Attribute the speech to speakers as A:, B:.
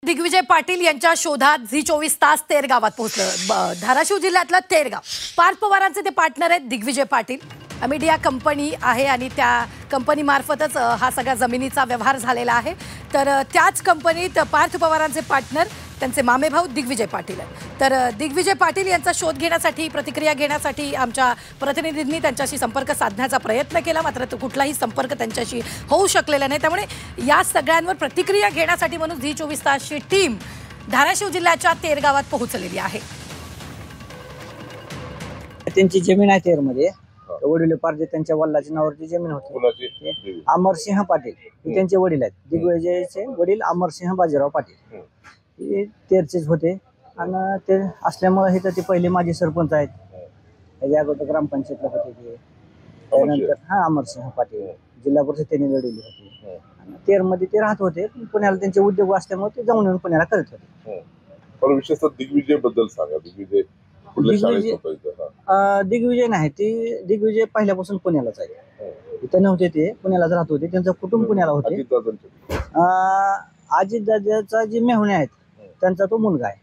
A: दिग्विजय पाटील यांच्या शोधात झी 24 तास तेर गावात पोहोचलं। धाराशिव जिल्ह्यातलं तेर गाव। पार्थ पवारांचे ते पार्टनर आहेत दिग्विजय पाटील। अमिडिया कंपनी आहे आणि त्या कंपनी मार्फतच हा सगळा जमिनीचा व्यवहार झालेला आहे। तर त्याच कंपनीत पार्थ पवारांचे पार्टनर त्यांचे मामेभाऊ दिग्विजय पाटील आहेत। तर दिग्विजय पाटील यांचा शोध घेण्यासाठी प्रतिक्रिया घेण्यासाठी आमच्या प्रतिनिधींनी त्यांच्याशी संपर्क साधण्याचा प्रयत्न केला, मात्र तो कुठलाही संपर्क त्यांच्याशी होऊ शकलेला नाही। त्यामुळे या सगळ्यांवर प्रतिक्रिया घेण्यासाठी म्हणून झी 24 तासची टीम धाराशिव जिल्ह्याच्या तेर गावात पोहोचलेली आहे।
B: त्यांची जमीन आहे तेरमध्ये। वडील पार्थ त्यांच्या वडिलांच्या नावावरती जमीन होती। अमरसिंह पाटील हे त्यांचे वडील आहेत। दिग्विजयचे वडील अमरसिंह बाजीराव पाटील हे तेरचेच होते आणि ते असल्यामुळे हे तर ते पहिले माजी सरपंच आहेत। त्याच्या अगोदर ग्रामपंचायतला होते ते। त्यानंतर अमरसिंह पाटील जिल्हा परिषद त्यांनी लढवली होती आणि तेरमध्ये ते राहत होते। पुण्याला त्यांचे उद्योग असल्यामुळे ते जाऊन येऊन पुण्याला करत होते।
C: पण विशेषतः दिग्विजय बद्दल सांगा।
B: दिग्विजय नाही, ते दिग्विजय पहिल्यापासून पुण्यालाच आहे। इथं नव्हते, ते पुण्यालाच राहत होते। त्यांचं कुटुंब पुण्याला होते। अजितदादाचा जे मेहुणे आहेत त्यांचा तो मुलगा आहे।